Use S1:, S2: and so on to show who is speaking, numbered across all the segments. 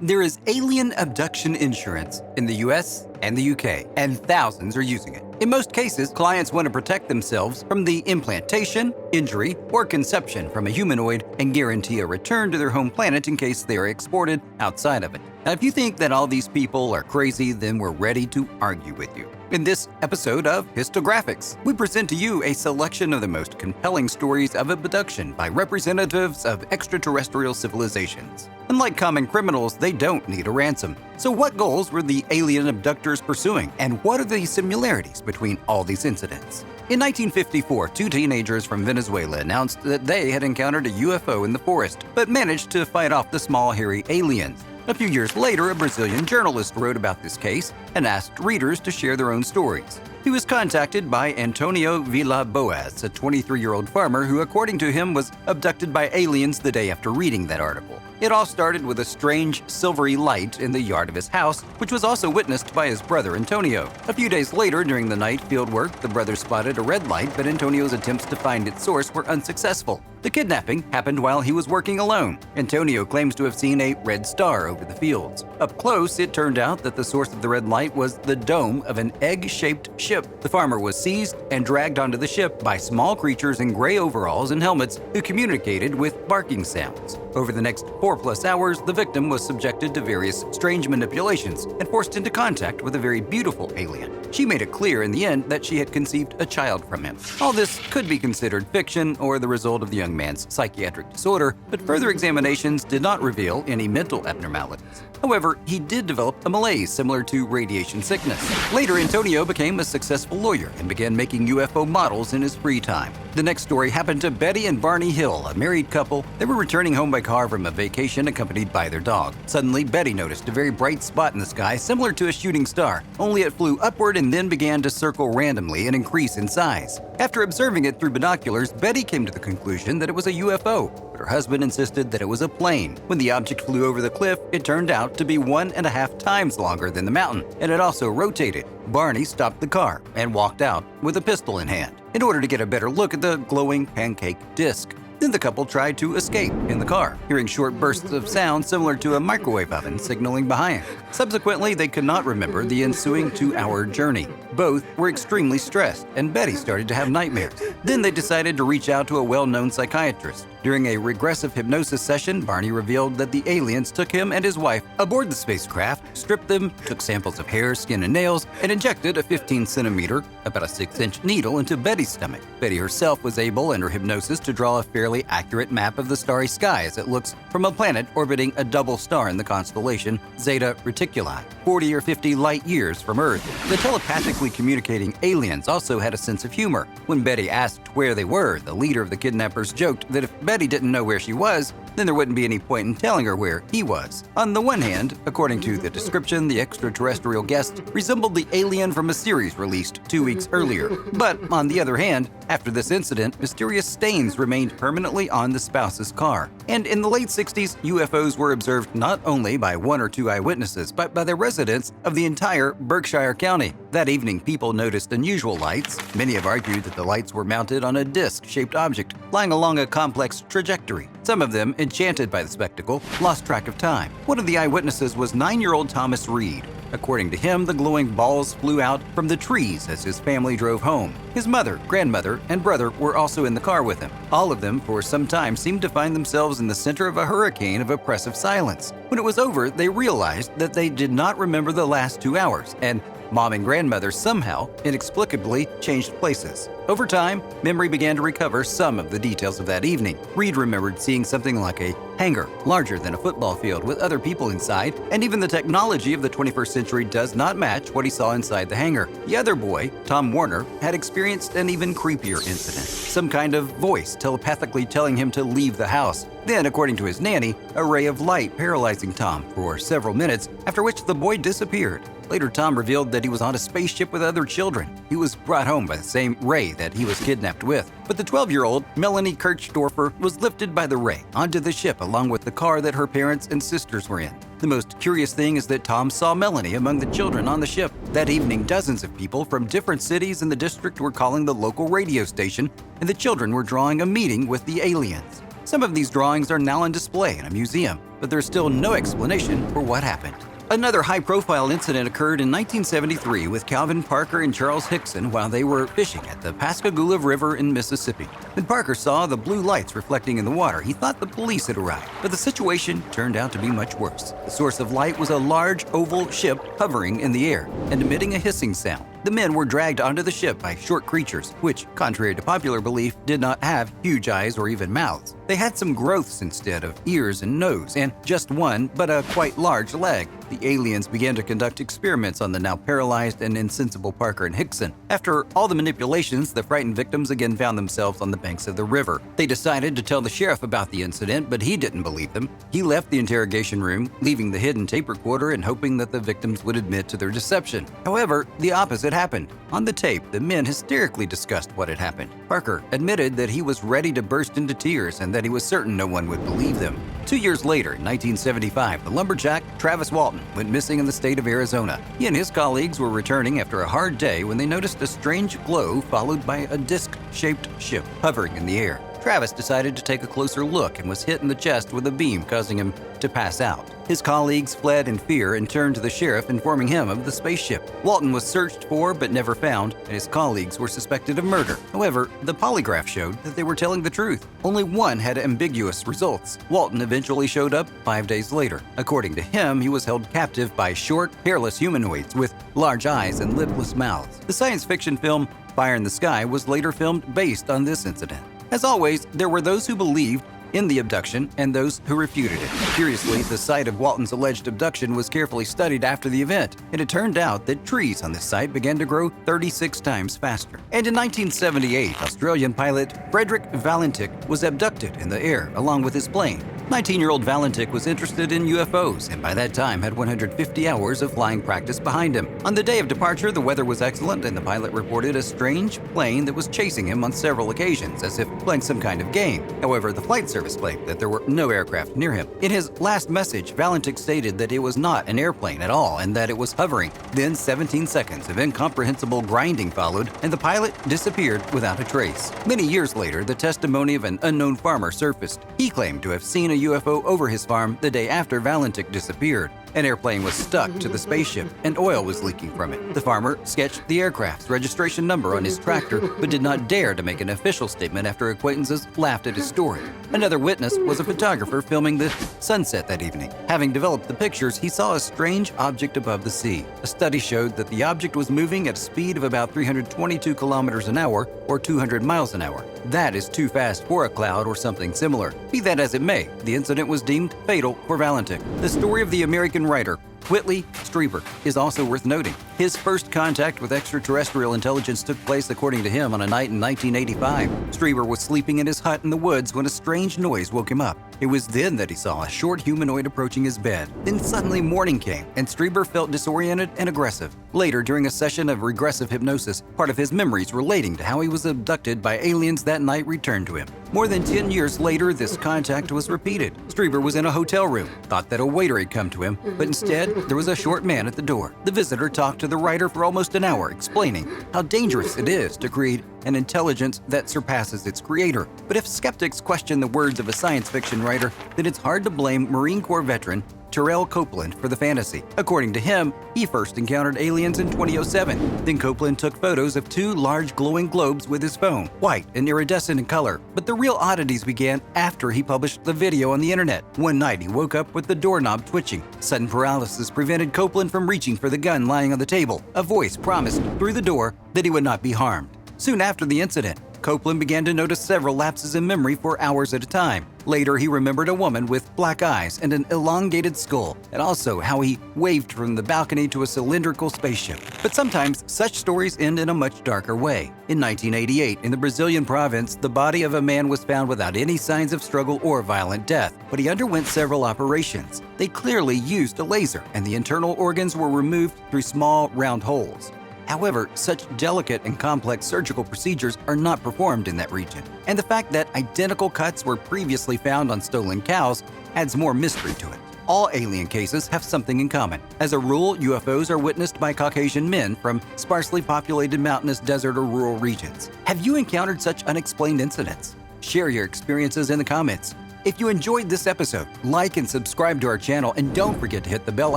S1: There is alien abduction insurance in the US and the UK, and thousands are using it. In most cases, clients want to protect themselves from the implantation, injury, or conception from a humanoid and guarantee a return to their home planet in case they are exported outside of it. Now, if you think that all these people are crazy, then we're ready to argue with you. In this episode of Infographics, we present to you a selection of the most compelling stories of abduction by representatives of extraterrestrial civilizations. Unlike common criminals, they don't need a ransom. So what goals were the alien abductors pursuing, and what are the similarities between all these incidents? In 1954, two teenagers from Venezuela announced that they had encountered a UFO in the forest, but managed to fight off the small, hairy aliens. A few years later, a Brazilian journalist wrote about this case and asked readers to share their own stories. He was contacted by Antonio Villa Boas, a 23-year-old farmer who, according to him, was abducted by aliens the day after reading that article. It all started with a strange, silvery light in the yard of his house, which was also witnessed by his brother Antonio. A few days later, during the night field work, the brothers spotted a red light, but Antonio's attempts to find its source were unsuccessful. The kidnapping happened while he was working alone. Antonio claims to have seen a red star over the fields. Up close, it turned out that the source of the red light was the dome of an egg-shaped ship. The farmer was seized and dragged onto the ship by small creatures in gray overalls and helmets who communicated with barking sounds. Over the next 4+ hours, the victim was subjected to various strange manipulations and forced into contact with a very beautiful alien. She made it clear in the end that she had conceived a child from him. All this could be considered fiction or the result of the young man's psychiatric disorder, but further examinations did not reveal any mental abnormalities. However, he did develop a malaise similar to radiation sickness. Later, Antonio became a successful lawyer and began making UFO models in his free time. The next story happened to Betty and Barney Hill, a married couple. They were returning home by car from a vacation accompanied by their dog. Suddenly, Betty noticed a very bright spot in the sky similar to a shooting star, only it flew upward and then began to circle randomly and increase in size. After observing it through binoculars, Betty came to the conclusion that it was a UFO, but her husband insisted that it was a plane. When the object flew over the cliff, it turned out to be 1.5 times longer than the mountain, and it also rotated. Barney stopped the car and walked out with a pistol in hand in order to get a better look at the glowing pancake disc. Then the couple tried to escape in the car, hearing short bursts of sound similar to a microwave oven signaling behind. Subsequently, they could not remember the ensuing 2-hour journey. Both were extremely stressed, and Betty started to have nightmares. Then they decided to reach out to a well-known psychiatrist. During a regressive hypnosis session, Barney revealed that the aliens took him and his wife aboard the spacecraft, stripped them, took samples of hair, skin, and nails, and injected a 15-centimeter, about a 6-inch needle into Betty's stomach. Betty herself was able, in her hypnosis, to draw a fairly accurate map of the starry sky as it looks from a planet orbiting a double star in the constellation Zeta Reticuli, 40 or 50 light years from Earth. The telepathically communicating aliens also had a sense of humor. When Betty asked where they were, the leader of the kidnappers joked that if Betty didn't know where she was, then there wouldn't be any point in telling her where he was. On the one hand, according to the description, the extraterrestrial guest resembled the alien from a series released 2 weeks earlier. But on the other hand, after this incident, mysterious stains remained permanently on the spouse's car. And in the late 60s, UFOs were observed not only by 1 or 2 eyewitnesses, but by the residents of the entire Berkshire County. That evening, people noticed unusual lights. Many have argued that the lights were mounted on a disc-shaped object lying along a complex trajectory. Some of them, enchanted by the spectacle, lost track of time. One of the eyewitnesses was 9-year-old Thomas Reed. According to him, the glowing balls flew out from the trees as his family drove home. His mother, grandmother, and brother were also in the car with him. All of them, for some time, seemed to find themselves in the center of a hurricane of oppressive silence. When it was over, they realized that they did not remember the last 2 hours, and Mom and grandmother somehow, inexplicably, changed places. Over time, memory began to recover some of the details of that evening. Reed remembered seeing something like a hangar, larger than a football field with other people inside, and even the technology of the 21st century does not match what he saw inside the hangar. The other boy, Tom Warner, had experienced an even creepier incident. Some kind of voice telepathically telling him to leave the house. Then, according to his nanny, a ray of light paralyzing Tom for several minutes, after which the boy disappeared. Later, Tom revealed that he was on a spaceship with other children. He was brought home by the same ray that he was kidnapped with. But the 12-year-old Melanie Kirchdorfer was lifted by the ray onto the ship along with the car that her parents and sisters were in. The most curious thing is that Tom saw Melanie among the children on the ship. That evening, dozens of people from different cities in the district were calling the local radio station, and the children were drawing a meeting with the aliens. Some of these drawings are now on display in a museum. but there's still no explanation for what happened. Another high-profile incident occurred in 1973 with Calvin Parker and Charles Hickson while they were fishing at the Pascagoula River in Mississippi. When Parker saw the blue lights reflecting in the water, he thought the police had arrived, but the situation turned out to be much worse. The source of light was a large oval ship hovering in the air and emitting a hissing sound. The men were dragged onto the ship by short creatures, which, contrary to popular belief, did not have huge eyes or even mouths. They had some growths instead of ears and nose, and just one, but a quite large leg. The aliens began to conduct experiments on the now paralyzed and insensible Parker and Hickson. After all the manipulations, the frightened victims again found themselves on the banks of the river. They decided to tell the sheriff about the incident, but he didn't believe them. He left the interrogation room, leaving the hidden tape recorder and hoping that the victims would admit to their deception. However, the opposite happened. On the tape, the men hysterically discussed what had happened. Parker admitted that he was ready to burst into tears and that he was certain no one would believe them. 2 years later, in 1975, the lumberjack Travis Walton went missing in the state of Arizona. He and his colleagues were returning after a hard day when they noticed a strange glow followed by a disc-shaped ship hovering in the air. Travis decided to take a closer look and was hit in the chest with a beam, causing him to pass out. His colleagues fled in fear and turned to the sheriff, informing him of the spaceship. Walton was searched for but never found, and his colleagues were suspected of murder. However, the polygraph showed that they were telling the truth. Only one had ambiguous results. Walton eventually showed up 5 days later. According to him, he was held captive by short, hairless humanoids with large eyes and lipless mouths. The science fiction film Fire in the Sky was later filmed based on this incident. As always, there were those who believed in the abduction and those who refuted it. Curiously, the site of Walton's alleged abduction was carefully studied after the event, and it turned out that trees on this site began to grow 36 times faster. And in 1978, Australian pilot Frederick Valentich was abducted in the air along with his plane. 19-year-old Valentich was interested in UFOs and by that time had 150 hours of flying practice behind him. On the day of departure, the weather was excellent and the pilot reported a strange plane that was chasing him on several occasions as if playing some kind of game. However, the flight service claimed that there were no aircraft near him. In his last message, Valentich stated that it was not an airplane at all and that it was hovering. Then 17 seconds of incomprehensible grinding followed and the pilot disappeared without a trace. Many years later, the testimony of an unknown farmer surfaced. He claimed to have seen a UFO over his farm the day after Valentich disappeared. An airplane was stuck to the spaceship and oil was leaking from it. The farmer sketched the aircraft's registration number on his tractor but did not dare to make an official statement after acquaintances laughed at his story. Another witness was a photographer filming the sunset that evening. Having developed the pictures, he saw a strange object above the sea. A study showed that the object was moving at a speed of about 322 kilometers an hour or 200 miles an hour. That is too fast for a cloud or something similar. Be that as it may, the incident was deemed fatal for Valentich. The story of the American writer Whitley Strieber is also worth noting. His first contact with extraterrestrial intelligence took place, according to him, on a night in 1985. Strieber was sleeping in his hut in the woods when a strange noise woke him up. It was then that he saw a short humanoid approaching his bed. Then suddenly morning came, and Strieber felt disoriented and aggressive. Later, during a session of regressive hypnosis, part of his memories relating to how he was abducted by aliens that night returned to him. More than 10 years later, this contact was repeated. Strieber was in a hotel room, thought that a waiter had come to him, but instead, there was a short man at the door. The visitor talked to the writer for almost an hour, explaining how dangerous it is to create an intelligence that surpasses its creator. But if skeptics question the words of a science fiction writer, then it's hard to blame Marine Corps veteran Terrell Copeland for the fantasy. According to him, he first encountered aliens in 2007. Then Copeland took photos of 2 large glowing globes with his phone, white and iridescent in color. But the real oddities began after he published the video on the internet. One night, he woke up with the doorknob twitching. Sudden paralysis prevented Copeland from reaching for the gun lying on the table. A voice promised through the door that he would not be harmed. Soon after the incident, Copeland began to notice several lapses in memory for hours at a time. Later, he remembered a woman with black eyes and an elongated skull, and also how he waved from the balcony to a cylindrical spaceship. But sometimes, such stories end in a much darker way. In 1988, in the Brazilian province, the body of a man was found without any signs of struggle or violent death, but he underwent several operations. They clearly used a laser, and the internal organs were removed through small, round holes. However, such delicate and complex surgical procedures are not performed in that region, and the fact that identical cuts were previously found on stolen cows adds more mystery to it. All alien cases have something in common. As a rule, UFOs are witnessed by Caucasian men from sparsely populated mountainous desert or rural regions. Have you encountered such unexplained incidents? Share your experiences in the comments. If you enjoyed this episode, like and subscribe to our channel, and don't forget to hit the bell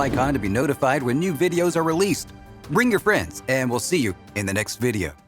S1: icon to be notified when new videos are released. Bring your friends, and we'll see you in the next video.